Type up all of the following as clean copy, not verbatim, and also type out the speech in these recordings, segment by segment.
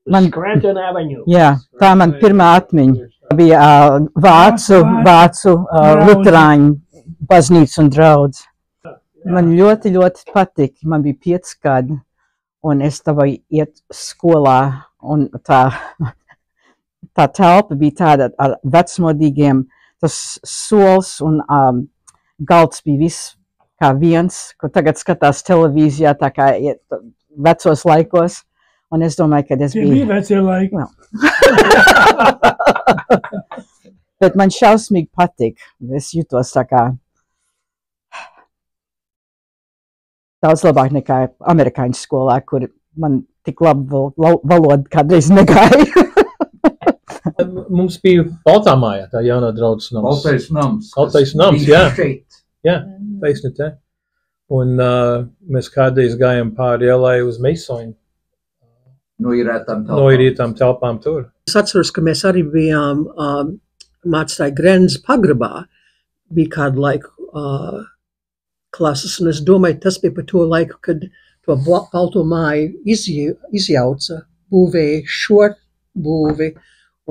Scranton Avenue. Jā, tā man pirmā atmiņa bija vācu luterāņu baznīca un draudz. Man ļoti, ļoti patika. Man bija 5 gadi, un es tavai iet skolā, un tā telpa bija tāda ar vecmodīgiem, tas sols un galds bija viss kā viens, ko tagad skatās televīzijā, tā kā vecos laikos. Un es domāju, ka es biju... Tie bija vecie laiki. Bet man šausmīgi patika. Es jutos tā kā daudz labāk nekā amerikāņu skolā, kur man tik labi valoda kādreiz negāja. Mums bija Baltā mājā tā jaunā draudzes nams. Baltais nams, jā. Jā, taisni te. Un mēs kādreiz gājām pāri ielai uz Meisoņu. Noirītām telpām tur. Es atceros, ka mēs arī bijām mācītāji Grenes pagrabā. Bija kādu laiku klases, un es domāju, tas bija par to laiku, kad to balto māju izjauca, būvēja šo būvi,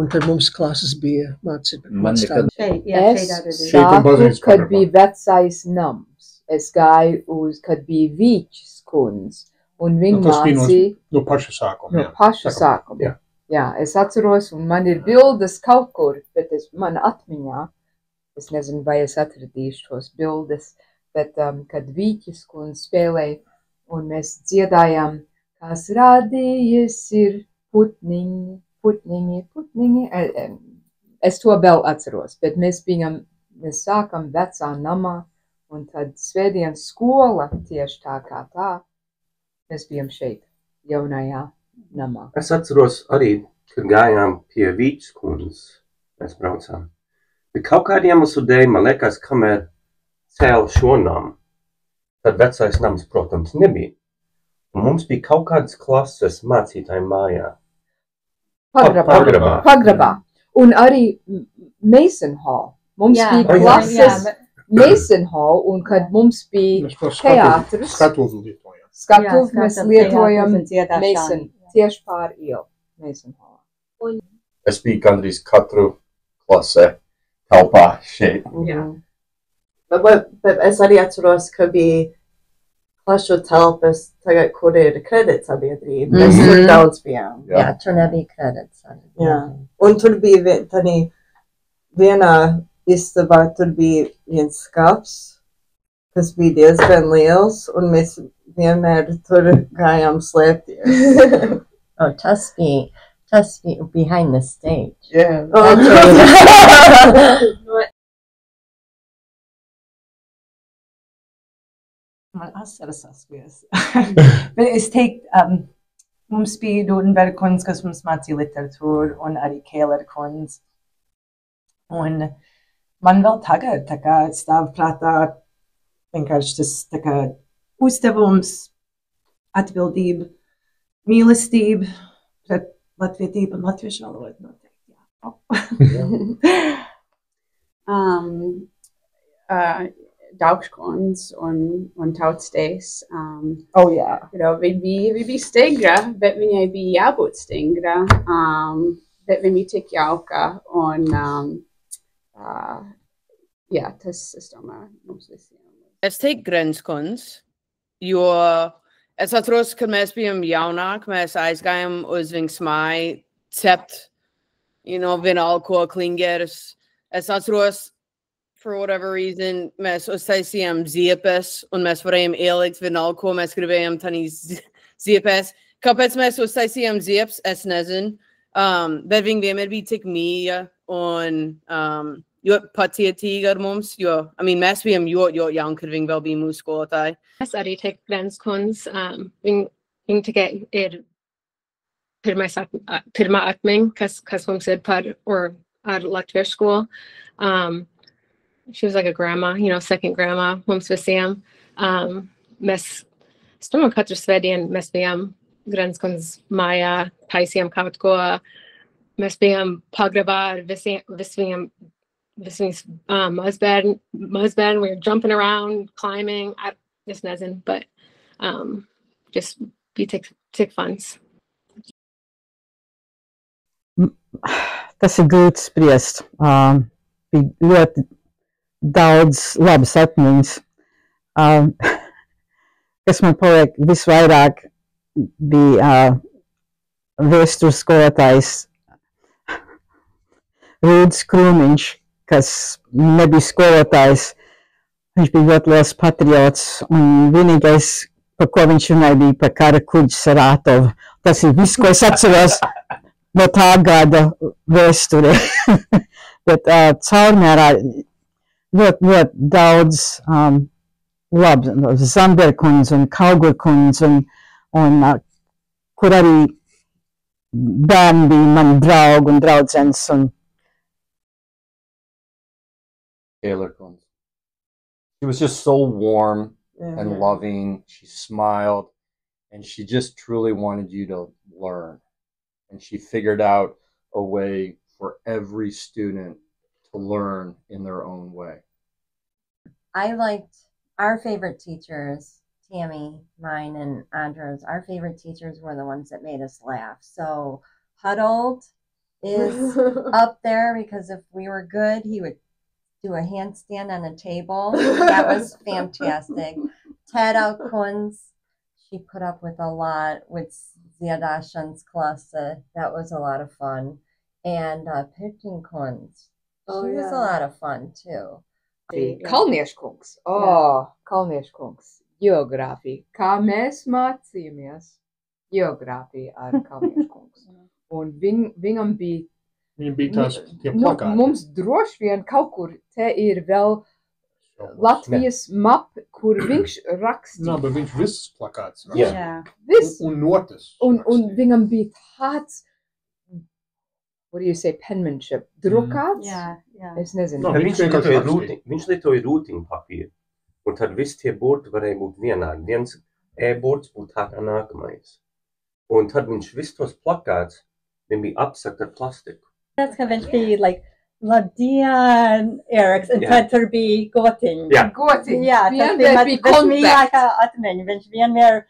un tad mums klases bija mācītāji. Es sāku, kad bija vecais nams. Es gāju uz, kad bija Vīčs kundze. Un viņa mācīja no paša sākuma. No paša sākuma. Jā, es atceros, un man ir bildes kaut kur, bet mana atmiņā, es nezinu, vai es atradīšu tos bildes, bet kad Vīķis kundze spēlēja, un mēs dziedājām, kas radījies ir putniņi, putniņi, putniņi. Es to vēl atceros, bet mēs sākam vecā namā, un tad svētdienas skola tieši tā kā tā. Mēs bijām šeit, jaunajā namā. Es atceros arī, kad gājām pie Vīčs kundzes, mēs braucām. Bet kaut kādiem iemeslu dēļ, man liekas, kamēr cēla šo namu, tad vecais nams, protams, nebija. Un mums bija kaut kādas klases mācītāju mājā. Pagrabā. Un arī Mason Hall. Mums bija klases Mason Hall, un kad mums bija teātris. Skatuvi mēs lietojam Mason, tieši pār ielu Mason Hallā. Es biju gandrīz katru klasē telpā šeit. Bet es arī atceros, ka bija klašu telpas, tagad, kur ir kreditsabiedrība. Mēs tur daudz bijām. Jā, tur nebija kredits. Jā. Un tur bija vienā istabā, tur bija viens skaps, kas bija diezgan liels, un mēs vienmēr tur gājām slēpties. Oh, tas bija behind the stage. Yeah. Man asaras saspies. Bet es teiktu, mums bija Rodenberg kundze, kas mums mācīja literatūru, un arī Kēler kundze. Un man vēl tagad tā kā stāv prātā vienkārši tas tā kā uzdevums, atbildība, mīlestība pret latvietību un latviešu valodu noteikti. Daugškons un Tautsdeis. Viņa bija stingra, bet viņai bija jābūt stingra, bet viņa bija tik jauka. Un, tas, es domāju, mums visiem. Es teiktu Grenes kundze, jo es atceros, kad mēs bijām jaunāki, mēs aizgājām uz viņas māju cept, vienalga ko klingerus. Es atceros, for whatever reason, mēs uztaisījām ziepes, un mēs varējām ielikt vienalga, ko mēs gribējām tanīs ziepēs. Kāpēc mēs uztaisījām ziepes, es nezinu, bet viņi vienmēr bija tik mīļa un pacietīga ar mums, jo, mēs bijām ļoti jauni, kad viņi vēl bija mūsu skolotāji. Es arī teiktu Grenes kundze, viņa tikai ir pirmā atmiņa, kas mums ir ar latviešu skolu. She was like a grandma, second grandma mums visiem. Es domāju, katru svētdienu mēs bijām Grenes kundzes mājā, taisījām kaut ko. Mēs bijām pagrabā ar visiem mazbērni. We were jumping around, climbing. Es nezinu, but just bija tik fun. Tas ir grūti spriest. Bija ļoti daudz labas atmiņas. Kas man paliek visvairāk bija vēstures skolotājs Rūdis Krūmiņš, kas nebija skolotājs. Viņš bija ļoti liels patriots, un vienīgais, par ko viņš runāja, bija par kara kuģi Saratovu. Tas ir viss, ko es atceros no tā gada vēsturē. Bet caurmērā ļoti daudz labi, Zamberkundze un Kaugurkundze, un kur arī bērni bija mani draugi un draudzenes. Taylor Kundze. She was just so warm and loving. She smiled, and she just truly wanted you to learn. And she figured out a way for every student to learn in their own way. I liked our favorite teachers, Tammy, mine, and Andre's. Our favorite teachers were the ones that made us laugh. So Huddled is up there because if we were good, he would do a handstand on a table. That was fantastic. Ted Kunz, she put up with a lot with Ziadashan's class. That was a lot of fun. And Pitting Kunz, she was a lot of fun too. Kalnieškungs. Oh, Kalnieškungs. Geogrāfija. Kā mēs mācījāmies geogrāfiju ar Kalnieškungs. Un viņam bija Viņam bija tās tie plakāti. Mums droši vien kaut kur te ir vēl Latvijas mapa, kur viņš rakstīja. Bet viņš visus plakātus rakstīja. Viss. Un notas. Un viņam bija tāds, what do you say, penmanship, drukāts? Es nezinu. No, viņš lietoja rūtiņu papīru. Un tad visi tie burti varēja būt vienādi. Viens e-burts būtu tā kā nākamais. Un tad viņš visus tos plakāts, viņi bija apsakt ar plastiku. That's going to be like Labdien, Eriks, and tad tur bija gotiņi. Jā. Gotiņi. Jā, tas bija mīļākā atmiņa. Viņš vienmēr,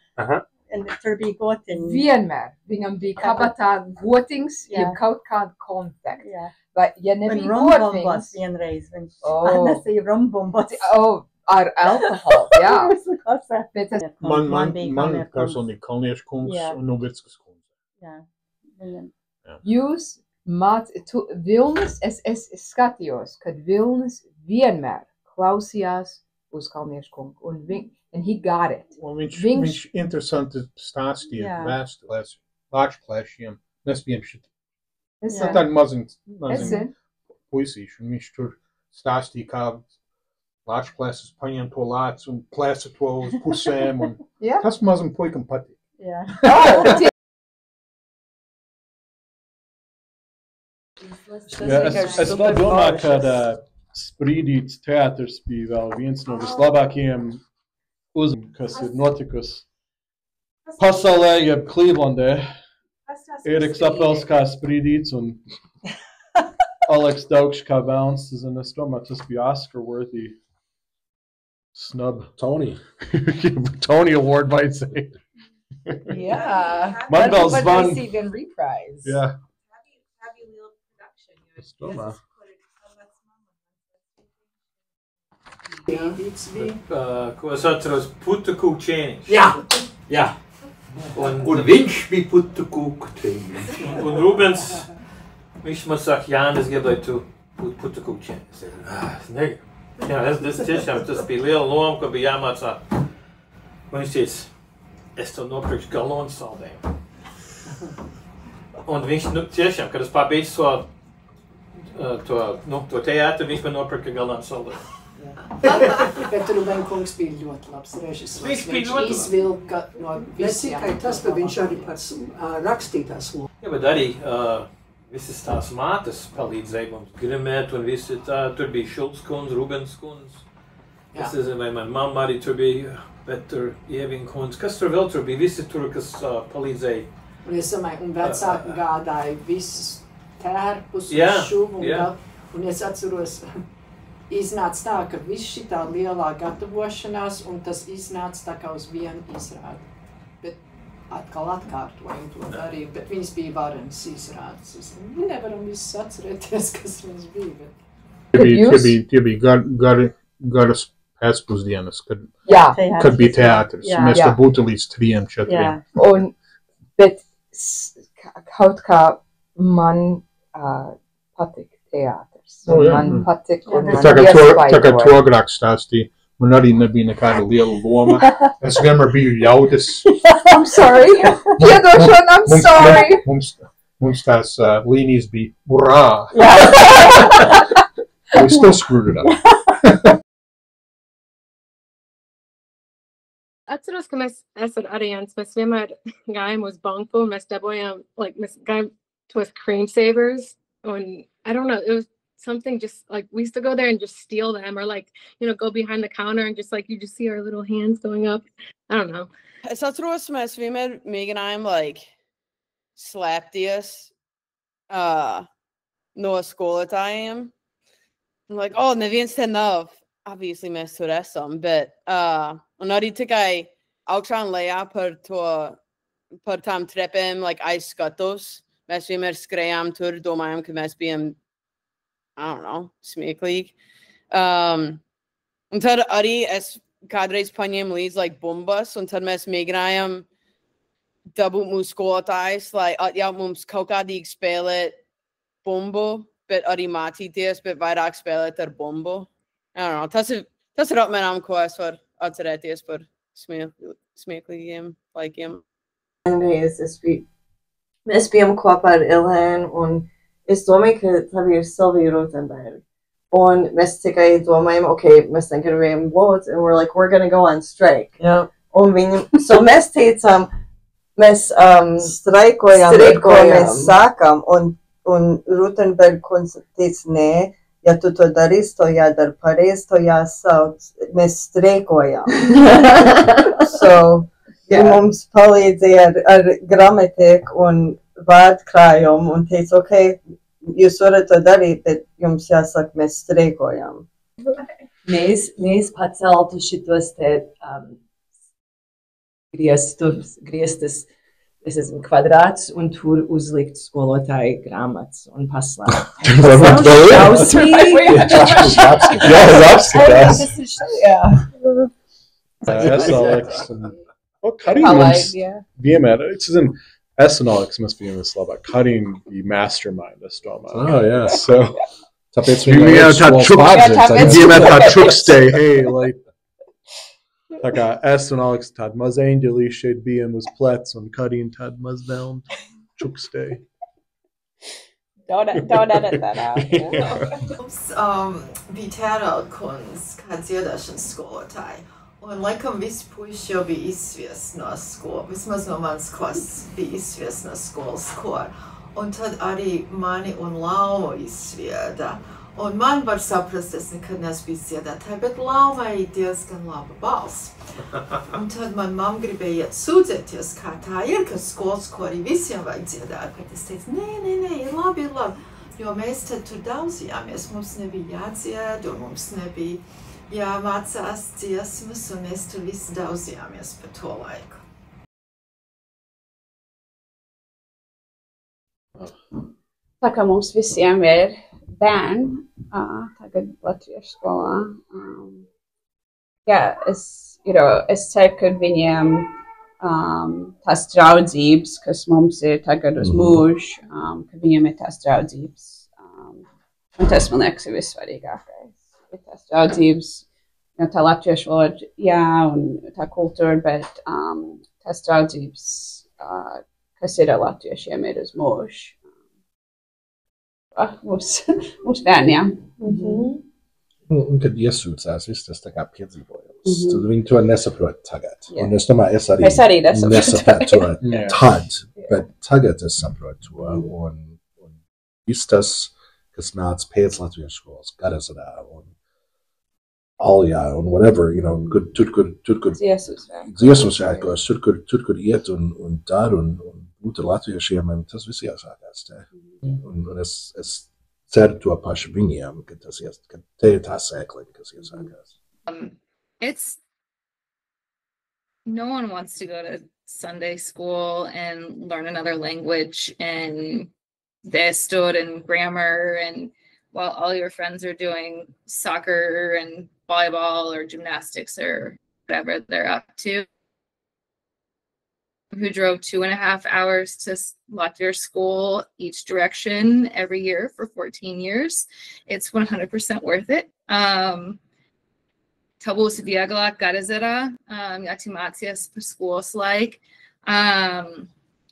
un tur bija gotiņi. Vienmēr. Viņam bija kabatā gotiņs, ja kaut kāda konfekta. Vai, ja nebija gotiņs. Un rumbumbas vienreiz. Viņš atnesīja rumbumbas. Ar alkoholu, jā. Man personīgi Kalnieškungs un Novickas kundze. Jā. Jūs Vilnis, es skatījos, kad Vilnis vienmēr klausījās uz Kalnieškungu, and he got it. Viņš interesanti stāstīja vēstulēs Lāčplēšiem. Mēs bijām tādi maziņi puisīši, un viņš tur stāstīja, kā Lāčplēsis paņem to lāci un plēsa to uz pusēm, un tas mazam puikam patīk. Es vēl domāju, ka Sprīdītes teātris bija vēl viens no vislabākajiem kas ir notikusi pasaulē, jeb Clevelandē. Eriks Apels kā Sprīdīts un Aleks Daugšs kā Velns. Es domāju, tas bija Oscar-worthy snub. Tony. Tony Award, might say. Yeah. Man vēl zvan. Received in reprise. Yeah. Es domāju. Ko es atceros, putu kūkčēniņš. Jā. Un viņš bija putu kūkčēniņš. Un Rubens, viņš man saka, Jāni, es gribēju tu putu kūkčēniņš. Es negribu. Jā, es tiešām, tas bija liela loma, ko bija jāmācā. Un viņš teica, es tev nopirkšu galonu saldējumu. Un viņš, tiešām, kad es pabeidzu to teātru, viņš man nopirka galonu saldējumu. Bet Rubenkungs bija ļoti labs režisors. Viņš izvilka no visiem. Ne tikai tas, bet viņš arī pats rakstītās lomas. Jā, bet arī visas tās mātes palīdzēja mums grimēt, un visi tā, tur bija Šulcs kundze, Rubens kundze. Es nezinu, vai man mamma arī tur bija, bet tur Ieviņa kundze. Kas tur vēl tur bija? Visi tur, kas palīdzēja. Un es domāju, un vecāki gādāja visus tērpus un šuvu. Un es atceros, iznāca tā, ka viss šitā lielā gatavošanās, un tas iznāca tā kā uz vienu izrādi. Bet atkal atkārtojam to darījumu, bet viņas bija varenas izrādes. Nevaram visus atcerēties, kas viņas bija. Tie bija garas pēcpusdienas, kad bija teātris. Mēs te būtu līdz 3-4. Bet kaut kā man patika teātris. Man patika un man tā kā tu agrāk stāstīji, man arī nebija nekāda liela loma. Es vienmēr biju ļaudis. I'm sorry. Piedošana, I'm sorry. Mums tās līnijas bija urā. We still screwed it up. Atceros, ka mēs ar Arians, mēs vienmēr gājām uz banku, un mēs dabojām, mēs gājām tos cream savers, and I don't know, it was something just, we used to go there and just steal them, or go behind the counter and just, you just see our little hands going up. I don't know. Es atceros, mēs vienmēr mēģinājām, slēpties no skolotājiem. Neviens te nav. Obviously, mēs tur esam, bet un arī tikai augšā un lejā par tām trepēm, aiz skatus. Mēs vienmēr skrējām tur, domājām, ka mēs bijām, I don't know, smieklīgi. Un tad arī es kādreiz paņēmu līdz, bumbas, un tad mēs mēģinājām dabūt mūsu skolotājus, lai atļaut mums kaut kādīgi spēlēt bumbu, bet arī mācīties, bet vairāk spēlēt ar bumbu. I don't know. Tas ir apmēram, ko es varu atcerēties par smieklīgiem laikiem. Mēs bijām kopā ar Ilēnu, un es domāju, ka tā bija Silvija Rotenberg. Un mēs tikai domājam, mēs negribējām būt, and we're gonna go on strike. Yeah. Un mēs teicām, mēs streikojām, ko mēs sākam, un Rotenberg kundze teica, nē, ja tu to darīsi, to jādara pareizi, to jāsauc, mēs streikojām. Mums palīdzēja ar gramatiku un vārdkrājumu un teica, jūs varat to darīt, bet jums jāsaka, mēs streikojām. Mēs paceltu šitos te griestas, es esmu kvadrāts, un tur uzlikt skolotāju grāmatas un paslēpt. Es Aleks. Karina mums vienmēr, es un Aleks mēs bijām vislabāk. Karina bija mastermind, es domāju. Jā. Tāpēc vienmēr tā čukstēja, hei, tā kā es un Aleks tādi maz eņģelīši šeit bijām uz plec, un Karina tādi maz velni čukstēja. Don't edit that out. Mums bija Tērauda kundze, kā dziedāšanas skolotāja. Un laikam visi puiši jau bija izsviest no skolas, vismaz no manas klases bija izsviest no skolas kora. Un tad arī mani un Laumu izsvieda. Un man var saprast, es nekad neesmu bijis dziedātāja, bet Laumai ir diezgan laba balss. Un tad man mamma gribēja iet sūdzēties, kā tā ir, ka skolas korī visiem vajag dziedāt. Bet es teicu, nē, ir labi. Jo mēs tad tur daudzījāmies, mums nebija jādzied, un mums nebija jāmācās dziesmas, un mēs tur visi daudzījāmies par to laiku. Tā kā mums visiem ir bērni, tagad Latviešu skolā. Es ceru, ka viņiem tās draudzības, kas mums ir tagad uz mūžu, ka viņiem ir tās draudzības. Un tas, man liekas, ir vissvarīgākais. Ir tās draudzības, tā latviešu valoda, un tā kultūra, bet tās draudzības, kas ir ar latviešiem, ir uz mūžu. Mums bērniem. Un kad iesūcās, viss tas tā kā piedzīvojums. Tad viņi to nesaprot tagad. Un es domāju, es arī nesapratu to tad, bet tagad es saprotu to. Un viss tas, kas nāca pēc Latviešu skolas, Garazarā un Aljā un whatever, tur, kur dziesmu svētkos, tur, kur iet un dar un būt ar latviešiem, un tas viss jāsākās te. Un es ceru to pašu viņiem, ka te ir tā sēkliņa, kas iesākās. It's no one wants to go to Sunday school and learn another language and Vestud and grammar, and while all your friends are doing soccer and volleyball or gymnastics or whatever they're up to. Who drove 2.5 hours to Latvia school each direction every year for 14 years. It's 100% worth it. Tabūs vieglāk garezerā, ja tu mācies par skolas laiku.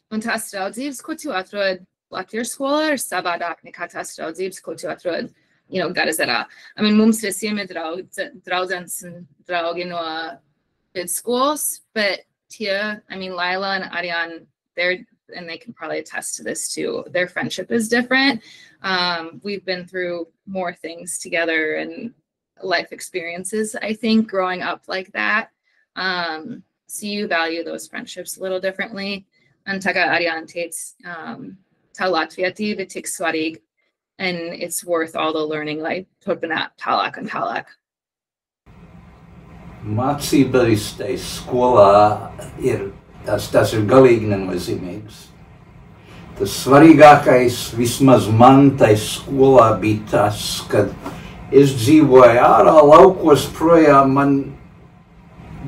Un tās draudzības, ko tu atrod Latvijas skolā, ir savādāk nekā tās draudzības, ko tu atrod, garezerā. I mean, mums visiem ir draudzens un draugi no vidskolas, but Tia, I mean, Lila and Ariane, and they can probably attest to this too, their friendship is different. We've been through more things together and life experiences, I think, growing up like that. So you value those friendships a little differently. And taga Ariane takes ta Latviati vitik svarīg, and it's worth all the learning, like turpināt tālāk un tālāk. Mācības tai skolā tas ir galīgi nenozīmīgs. Tas svarīgākais vismaz man tai skolā bija tas, kad es dzīvoju ārā laukos projām, man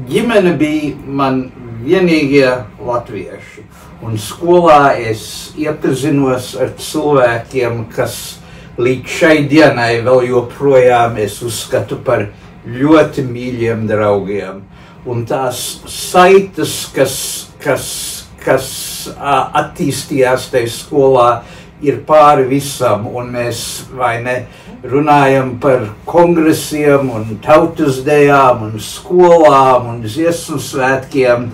ģimene bija man vienīgie latvieši. Un skolā es iepazinos ar cilvēkiem, kas līdz šai dienai vēl joprojām es uzskatu par ļoti mīļiem draugiem. Un tās saites, kas attīstījās tai skolā, ir pāri visam. Un mēs, vai ne, runājam par kongresiem un tautas dejām un skolām un dziesmu svētkiem.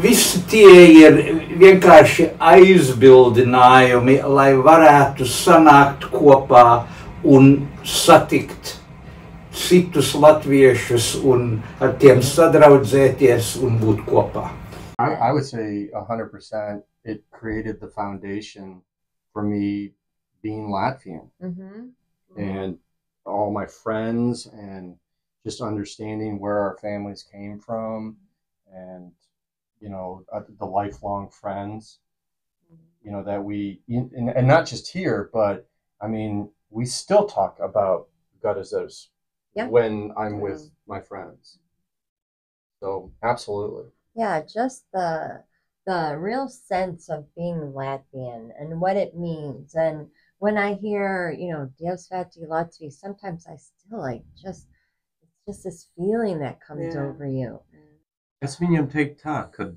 Visi tie ir vienkārši aizbildinājumi, lai varētu sanākt kopā un satikt citus latviešus un ar tiem sadraudzēties un būt kopā. I would say 100% it created the foundation for me being Latvian. And all my friends and just understanding where our families came from and, the lifelong friends, that we, and not just here, but I mean, we still talk about Gadazers when I'm with my friends. So absolutely. Yeah, just the real sense of being Latvian and what it means. And when I hear, Dievs Svētī Latviju, sometimes I still it's just this feeling that comes over you. Es viņam teiktu tā, ka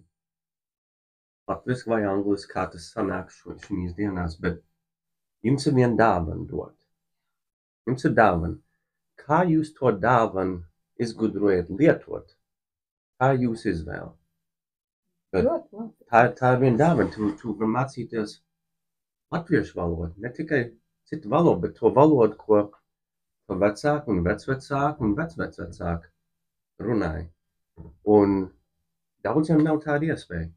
latviski vai angliski, kā tas sanāk šīs dienās, bet jums ir viena dāvana dot. Jums ir dāvana. Kā jūs to dāvanu izgudrojat lietot? Kā jūs izvēlat? Tā ir viena dāvana. Tu var mācīties latviešu valodu, ne tikai citu valodu, bet to valodu, ko vecāki un vecvecāki un vecvecvecāki runāja. Un daudziem nav tāda iespēja.